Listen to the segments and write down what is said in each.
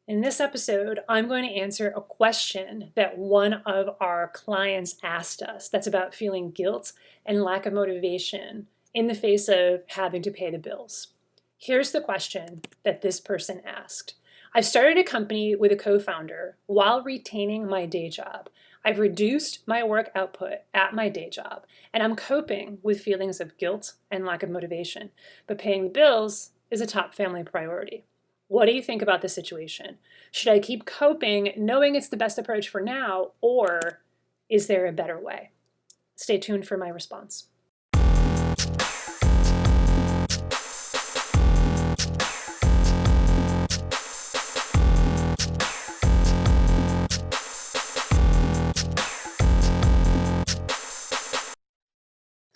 In this episode, I'm going to answer a question that one of our clients asked us that's about feeling guilt and lack of motivation in the face of having to pay the bills. Here's the question that this person asked. I've started a company with a co-founder while retaining my day job. I've reduced my work output at my day job, and I'm coping with feelings of guilt and lack of motivation. But paying the bills is a top family priority. What do you think about this situation? Should I keep coping knowing it's the best approach for now, or is there a better way? Stay tuned for my response.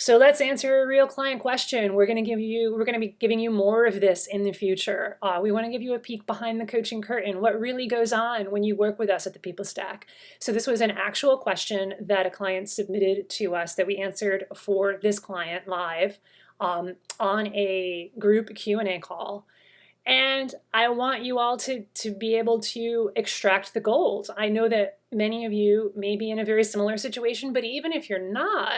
So let's answer a real client question. We're going to be giving you more of this in the future. We want to give you a peek behind the coaching curtain, what really goes on when you work with us at the People Stack. So this was an actual question that a client submitted to us that we answered for this client live on a group Q&A call. And I want you all to be able to extract the gold. I know that many of you may be in a very similar situation, but even if you're not,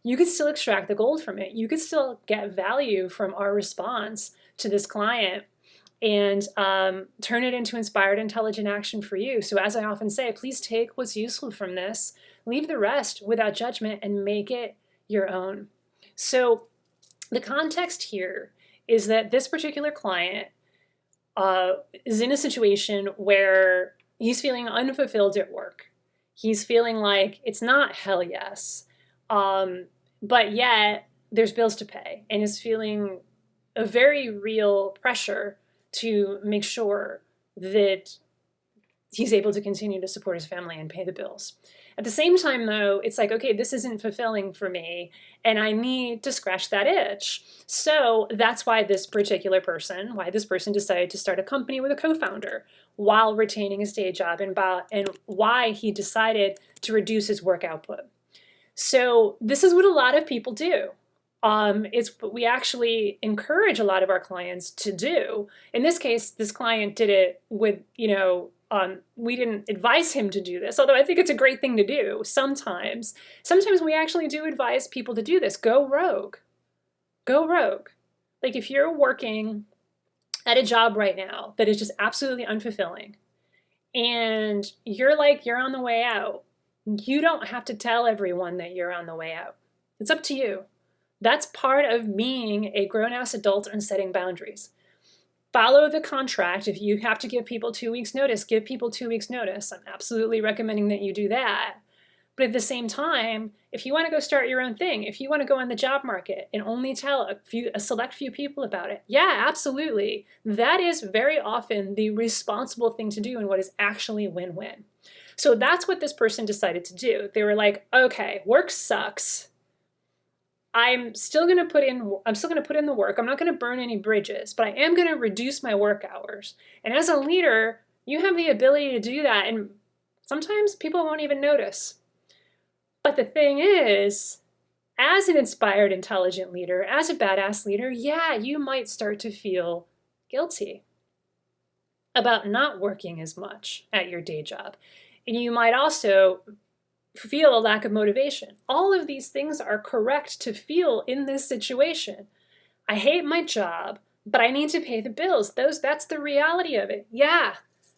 you could still extract the gold from it. You could still get value from our response to this client and turn it into inspired, intelligent action for you. So as I often say, please take what's useful from this, leave the rest without judgment, and make it your own. So the context here is that this particular client is in a situation where he's feeling unfulfilled at work. He's feeling like it's not hell yes. But yet there's bills to pay, and is feeling a very real pressure to make sure that he's able to continue to support his family and pay the bills. At the same time, though, it's like, okay, this isn't fulfilling for me, and I need to scratch that itch. So that's why this person decided to start a company with a co-founder while retaining his day job, and why he decided to reduce his work output. So this is what a lot of people do. It's what we actually encourage a lot of our clients to do. In this case, this client did it with, we didn't advise him to do this, although I think it's a great thing to do sometimes. Sometimes we actually do advise people to do this. Go rogue. Go rogue. Like if you're working at a job right now that is just absolutely unfulfilling, and you're on the way out, you don't have to tell everyone that you're on the way out. It's up to you. That's part of being a grown-ass adult and setting boundaries. Follow the contract. If you have to give people 2 weeks notice, give people 2 weeks notice. I'm absolutely recommending that you do that. But at the same time, if you want to go start your own thing, if you want to go on the job market and only tell a select few people about it, yeah, absolutely. That is very often the responsible thing to do and what is actually win-win. So that's what this person decided to do. They were like, okay, work sucks. I'm still going to put in the work. I'm not going to burn any bridges, but I am going to reduce my work hours. And as a leader, you have the ability to do that, and sometimes people won't even notice. But the thing is, as an inspired, intelligent leader, as a badass leader, yeah, you might start to feel guilty about not working as much at your day job. And you might also feel a lack of motivation. All of these things are correct to feel in this situation. I hate my job, but I need to pay the bills. That's the reality of it. Yeah,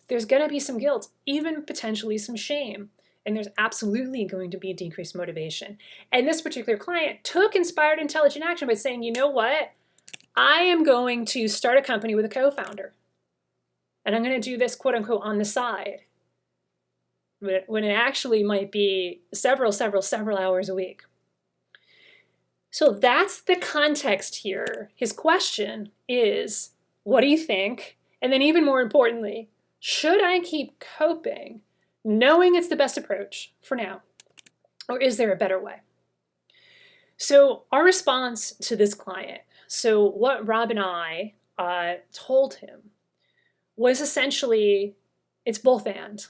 there's going to be some guilt, even potentially some shame. And there's absolutely going to be decreased motivation. And this particular client took inspired, intelligent action by saying, you know what? I am going to start a company with a co-founder. And I'm going to do this, quote unquote, on the side, when it actually might be several hours a week. So that's the context here. His question is, what do you think? And then even more importantly, should I keep coping knowing it's the best approach for now? Or is there a better way? So our response to this client, so what Rob and I told him was essentially, it's both and.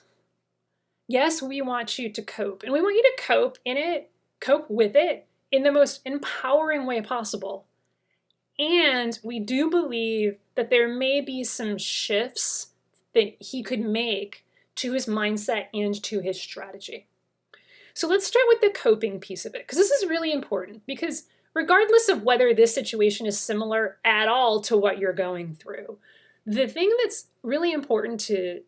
Yes, we want you to cope, and we want you to cope with it in the most empowering way possible. And we do believe that there may be some shifts that he could make to his mindset and to his strategy. So let's start with the coping piece of it, because this is really important, because regardless of whether this situation is similar at all to what you're going through, the thing that's really important to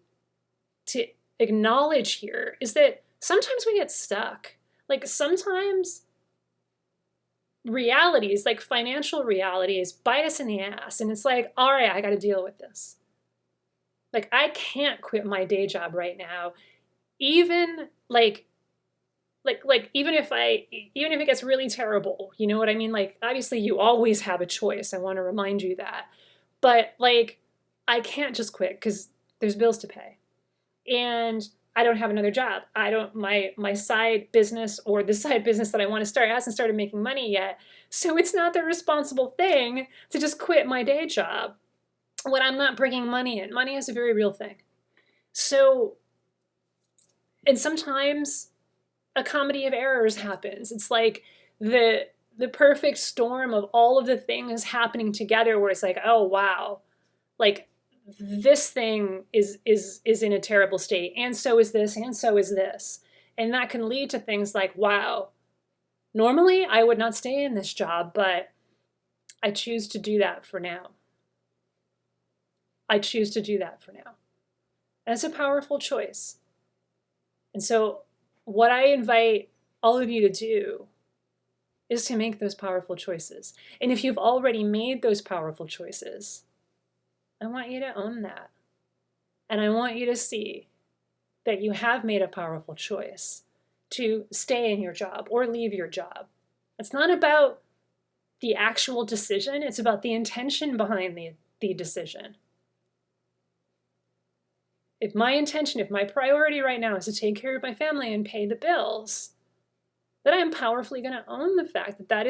acknowledge here is that sometimes we get stuck. Like sometimes realities, like financial realities, bite us in the ass. And it's like, all right, I got to deal with this. Like I can't quit my day job right now. Even even if it gets really terrible, you know what I mean? Like obviously you always have a choice. I want to remind you that. But like I can't just quit because there's bills to pay. And I don't have another job. My side business or the side business that I want to start hasn't started making money yet. So it's not the responsible thing to just quit my day job when I'm not bringing money in. Money is a very real thing. So, and sometimes a comedy of errors happens. It's like the perfect storm of all of the things happening together where it's like, oh, wow, like this thing is in a terrible state, and so is this, and so is this. And that can lead to things like, wow, normally I would not stay in this job, but I choose to do that for now. I choose to do that for now. And it's a powerful choice. And so what I invite all of you to do is to make those powerful choices. And if you've already made those powerful choices, I want you to own that. And I want you to see that you have made a powerful choice to stay in your job or leave your job. It's not about the actual decision, it's about the intention behind the decision. If my priority right now is to take care of my family and pay the bills, then I am powerfully going to own the fact that that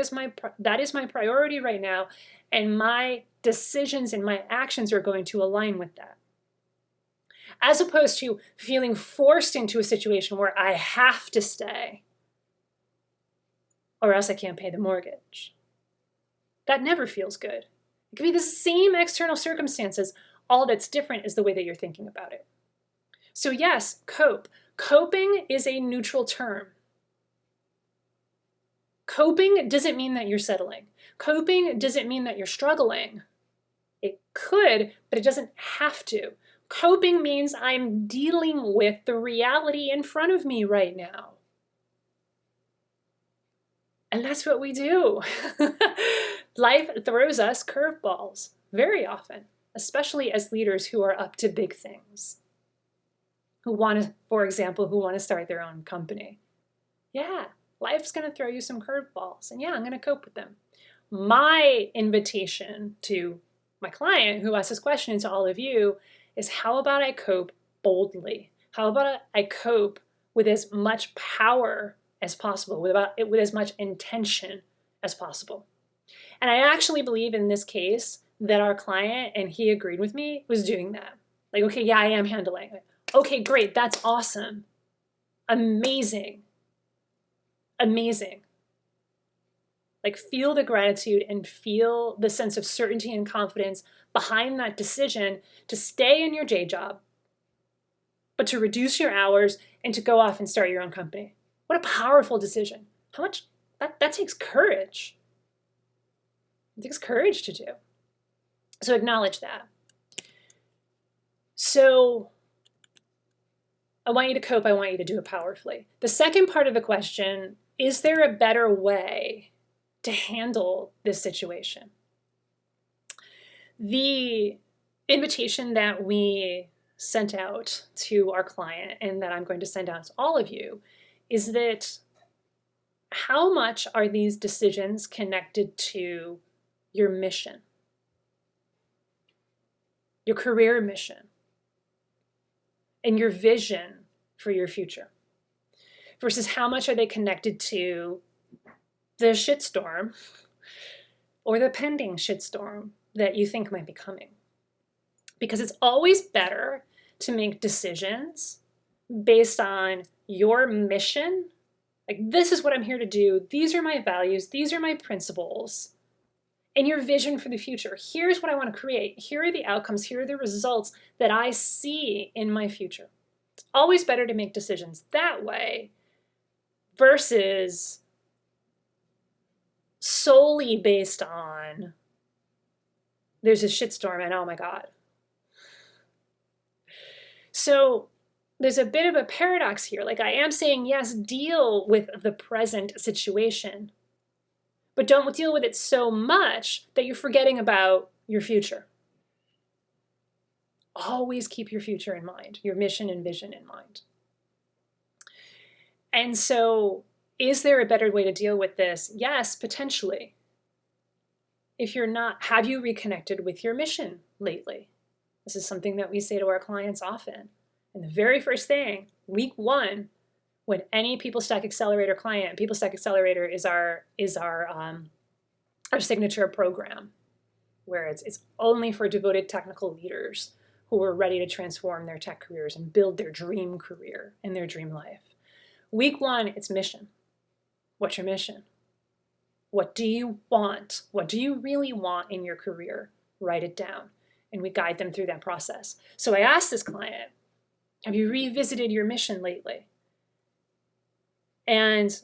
is my priority right now, and my decisions and my actions are going to align with that. As opposed to feeling forced into a situation where I have to stay or else I can't pay the mortgage. That never feels good. It could be the same external circumstances. All that's different is the way that you're thinking about it. So yes, cope. Coping is a neutral term. Coping doesn't mean that you're settling. Coping doesn't mean that you're struggling. It could, but it doesn't have to. Coping means I'm dealing with the reality in front of me right now. And that's what we do. Life throws us curveballs very often, especially as leaders who are up to big things. For example, who want to start their own company. Yeah, life's going to throw you some curveballs, and yeah, I'm going to cope with them. My invitation to my client who asked this question and to all of you is, how about I cope boldly? How about I cope with as much power as possible, with as much intention as possible? And I actually believe in this case that our client, and he agreed with me, was doing that. Like, okay, yeah, I am handling it. Okay, great, that's awesome. Amazing. Amazing. Like, feel the gratitude and feel the sense of certainty and confidence behind that decision to stay in your day job, but to reduce your hours and to go off and start your own company. What a powerful decision. How much, that takes courage. It takes courage to do. So acknowledge that. So I want you to cope. I want you to do it powerfully. The second part of the question, is there a better way to handle this situation? The invitation that we sent out to our client and that I'm going to send out to all of you is that how much are these decisions connected to your mission, your career mission, and your vision for your future, versus how much are they connected to the shitstorm or the pending shitstorm that you think might be coming? Because it's always better to make decisions based on your mission. Like, this is what I'm here to do. These are my values. These are my principles. and your vision for the future. Here's what I want to create. Here are the outcomes. Here are the results that I see in my future. It's always better to make decisions that way versus solely based on there's a shitstorm and oh my God. So there's a bit of a paradox here. Like I am saying, yes, deal with the present situation, but don't deal with it so much that you're forgetting about your future. Always keep your future in mind, your mission and vision in mind. And so, is there a better way to deal with this? Yes, potentially. If you're not, have you reconnected with your mission lately? This is something that we say to our clients often. And the very first thing, week 1, when any People Stack Accelerator client, People Stack Accelerator is our signature program, where it's only for devoted technical leaders who are ready to transform their tech careers and build their dream career and their dream life. Week 1, it's mission. What's your mission? What do you want? What do you really want in your career? Write it down. And we guide them through that process. So I asked this client, have you revisited your mission lately? And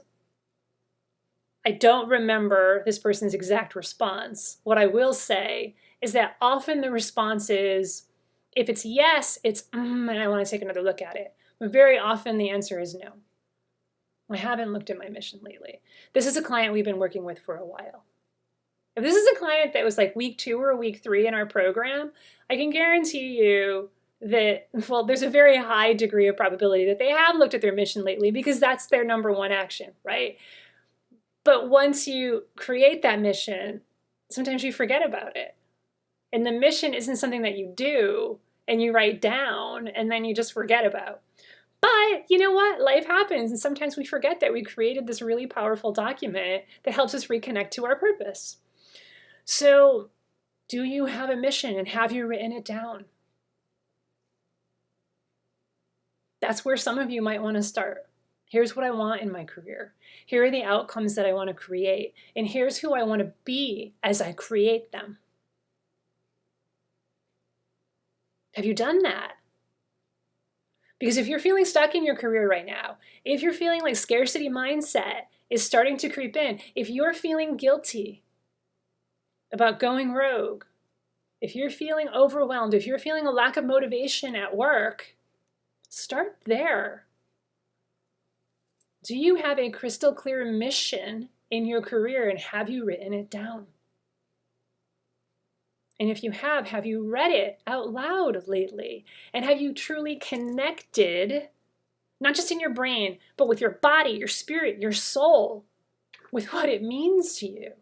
I don't remember this person's exact response. What I will say is that often the response is, if it's yes, it's and I want to take another look at it. But very often the answer is no. I haven't looked at my mission lately. This is a client we've been working with for a while. If this is a client that was like week 2 or week 3 in our program, I can guarantee you that, well, there's a very high degree of probability that they have looked at their mission lately because that's their number 1 action, right? But once you create that mission, sometimes you forget about it. And the mission isn't something that you do and you write down and then you just forget about. But you know what? Life happens, and sometimes we forget that we created this really powerful document that helps us reconnect to our purpose. So, do you have a mission, and have you written it down? That's where some of you might want to start. Here's what I want in my career. Here are the outcomes that I want to create, and here's who I want to be as I create them. Have you done that? Because if you're feeling stuck in your career right now, if you're feeling like scarcity mindset is starting to creep in, if you're feeling guilty about going rogue, if you're feeling overwhelmed, if you're feeling a lack of motivation at work, start there. Do you have a crystal clear mission in your career, and have you written it down? And if you have you read it out loud lately? And have you truly connected, not just in your brain, but with your body, your spirit, your soul, with what it means to you?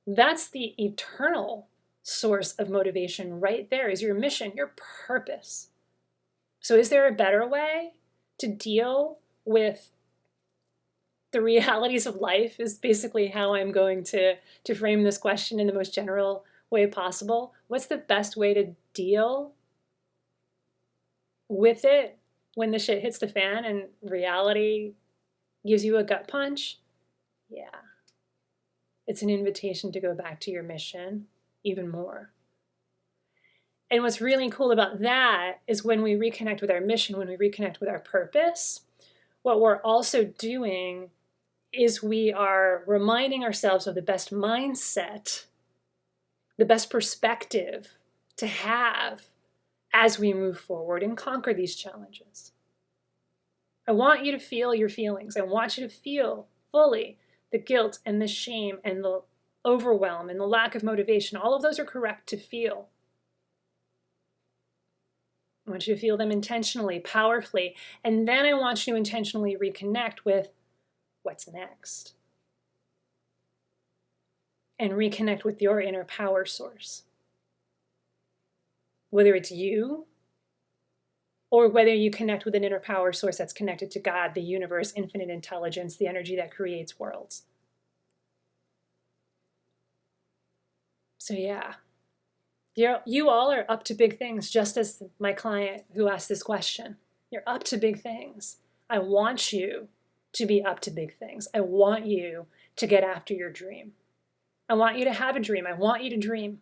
That's the eternal source of motivation right there, is your mission, your purpose. So is there a better way to deal with the realities of life, is basically how I'm going to frame this question in the most general way possible. What's the best way to deal with it when the shit hits the fan and reality gives you a gut punch? Yeah. It's an invitation to go back to your mission even more. And what's really cool about that is when we reconnect with our mission, when we reconnect with our purpose, what we're also doing is we are reminding ourselves of the best mindset, the best perspective to have as we move forward and conquer these challenges. I want you to feel your feelings. I want you to feel fully the guilt and the shame and the overwhelm and the lack of motivation. All of those are correct to feel. I want you to feel them intentionally, powerfully, and then I want you to intentionally reconnect with what's next. And reconnect with your inner power source. Whether it's you, or whether you connect with an inner power source that's connected to God, the universe, infinite intelligence, the energy that creates worlds. So yeah, you all are up to big things, just as my client who asked this question. You're up to big things. I want you to be up to big things. I want you to get after your dream. I want you to have a dream. I want you to dream.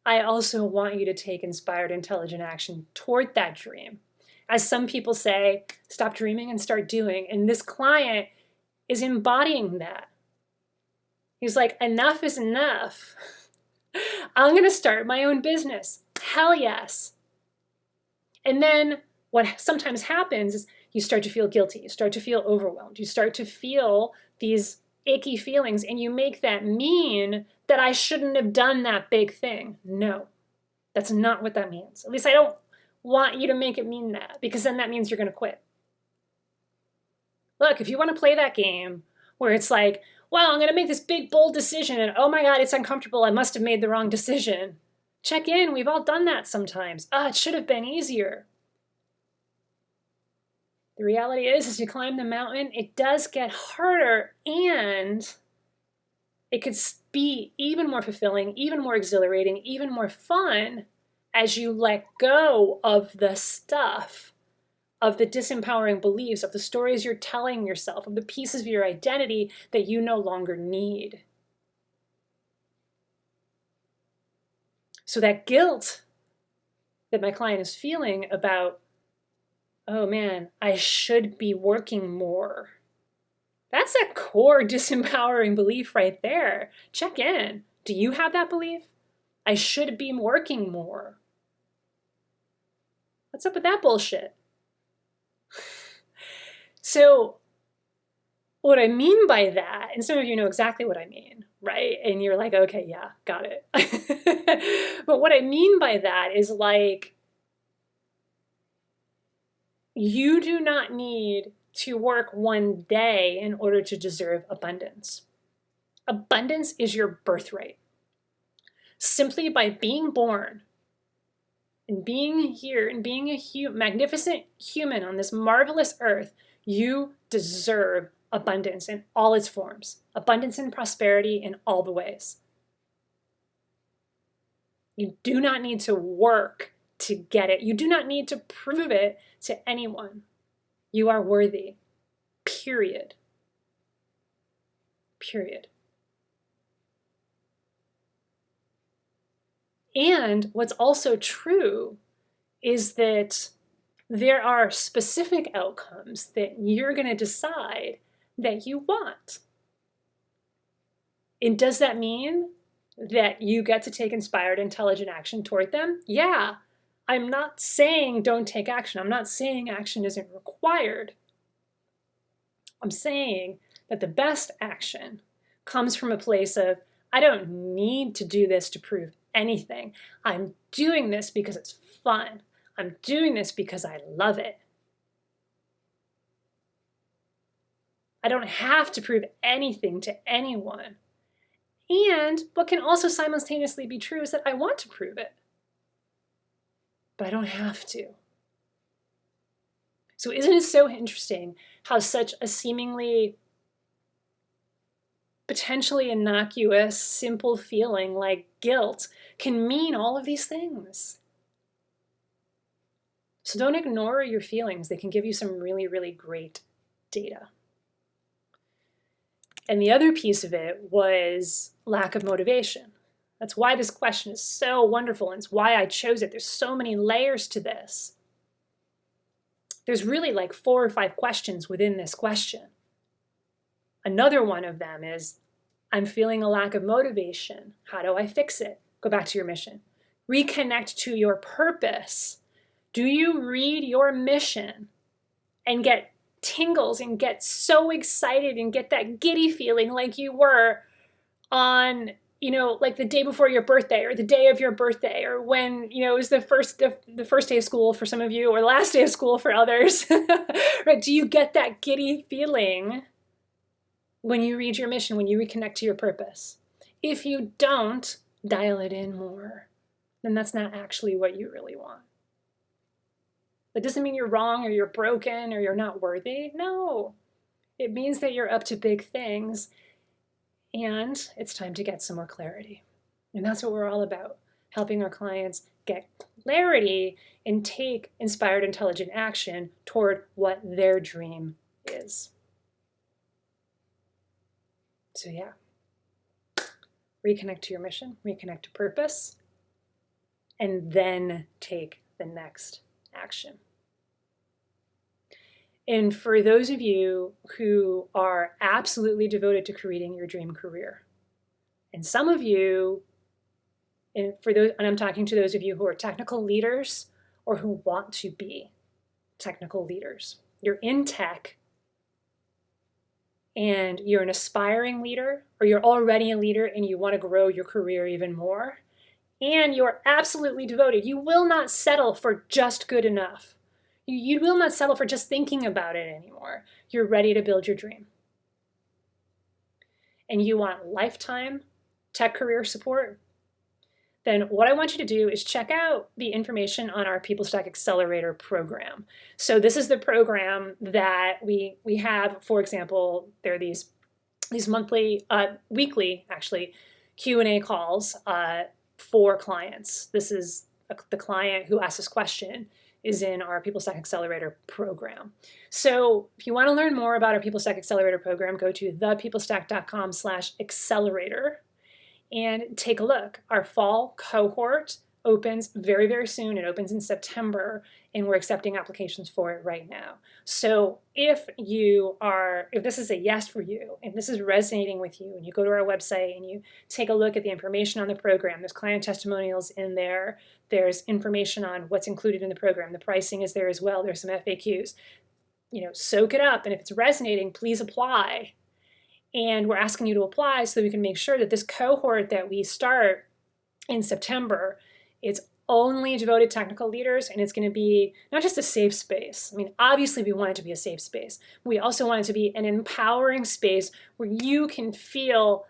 I also want you to take inspired, intelligent action toward that dream. As some people say, stop dreaming and start doing. And this client is embodying that. He's like, enough is enough. I'm going to start my own business. Hell yes. And then what sometimes happens is you start to feel guilty. You start to feel overwhelmed. You start to feel these icky feelings, and you make that mean that I shouldn't have done that big thing. No, that's not what that means. At least I don't want you to make it mean that, because then that means you're going to quit. Look, if you want to play that game where it's like, well, I'm going to make this big, bold decision, and oh my God, it's uncomfortable. I must have made the wrong decision. Check in. We've all done that sometimes. It should have been easier. The reality is, as you climb the mountain, it does get harder, and it could be even more fulfilling, even more exhilarating, even more fun as you let go of the stuff, of the disempowering beliefs, of the stories you're telling yourself, of the pieces of your identity that you no longer need. So that guilt that my client is feeling about, oh man, I should be working more. That's a core disempowering belief right there. Check in. Do you have that belief? I should be working more. What's up with that bullshit? So what I mean by that, and some of you know exactly what I mean, right? And you're like, okay, yeah, got it. But what I mean by that is like, you do not need to work one day in order to deserve abundance. Abundance is your birthright. Simply by being born and being here and being a magnificent human on this marvelous earth, you deserve abundance in all its forms. Abundance and prosperity in all the ways. You do not need to work to get it. You do not need to prove it to anyone. You are worthy. Period. Period. And what's also true is that there are specific outcomes that you're going to decide that you want. And does that mean that you get to take inspired, intelligent action toward them? Yeah. I'm not saying don't take action. I'm not saying action isn't required. I'm saying that the best action comes from a place of, I don't need to do this to prove anything. I'm doing this because it's fun. I'm doing this because I love it. I don't have to prove anything to anyone. And what can also simultaneously be true is that I want to prove it, but I don't have to. So isn't it so interesting how such a seemingly potentially innocuous, simple feeling like guilt can mean all of these things? So don't ignore your feelings. They can give you some really, really great data. And the other piece of it was lack of motivation. That's why this question is so wonderful, and it's why I chose it. There's so many layers to this. There's really like 4 or 5 questions within this question. Another one of them is, I'm feeling a lack of motivation. How do I fix it? Go back to your mission. Reconnect to your purpose. Do you read your mission and get tingles and get so excited and get that giddy feeling like you were on, like the day before your birthday or the day of your birthday, or when, it was the first day of school for some of you, or the last day of school for others, right? Do you get that giddy feeling when you read your mission, when you reconnect to your purpose? If you don't, dial it in more. Then that's not actually what you really want. That doesn't mean you're wrong or you're broken or you're not worthy. No, it means that you're up to big things and it's time to get some more clarity. And that's what we're all about, helping our clients get clarity and take inspired, intelligent action toward what their dream is. So yeah, reconnect to your mission, reconnect to purpose, and then take the next action. And for those of you who are absolutely devoted to creating your dream career, and some of you, and I'm talking to those of you who are technical leaders or who want to be technical leaders. You're in tech and you're an aspiring leader, or you're already a leader and you want to grow your career even more, and you're absolutely devoted. You will not settle for just good enough. You will not settle for just thinking about it anymore. You're ready to build your dream. And you want lifetime tech career support, then what I want you to do is check out the information on our PeopleStack Accelerator program. So this is the program that we have. For example, there are these monthly, weekly actually, Q&A calls for clients. This is the client who asked this question is in our PeopleStack Accelerator program. So if you want to learn more about our PeopleStack Accelerator program, go to thepeoplestack.com/accelerator and take a look. Our fall cohort opens very, very soon. It opens in September, and we're accepting applications for it right now. So if this is a yes for you, and this is resonating with you, and you go to our website and you take a look at the information on the program, there's client testimonials in there, there's information on what's included in the program, the pricing is there as well, there's some FAQs. Soak it up, and if it's resonating, please apply. And we're asking you to apply so that we can make sure that this cohort that we start in September, it's only devoted technical leaders, and it's going to be not just a safe space. I mean, obviously we want it to be a safe space. We also want it to be an empowering space where you can feel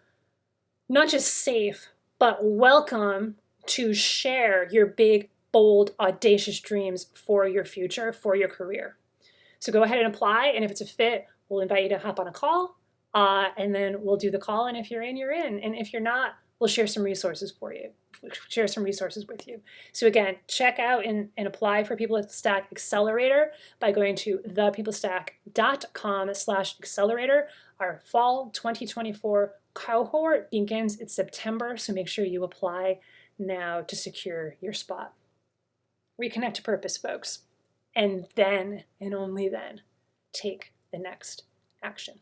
not just safe, but welcome to share your big, bold, audacious dreams for your future, for your career. So go ahead and apply, and if it's a fit, we'll invite you to hop on a call. And then we'll do the call, and if you're in, you're in. And if you're not, we'll share some resources with you. So again, check out and apply for PeopleStack Accelerator by going to thepeoplestack.com/accelerator. Our fall 2024 cohort begins in September, so make sure you apply now to secure your spot. Reconnect to purpose, folks. And then, and only then, take the next action.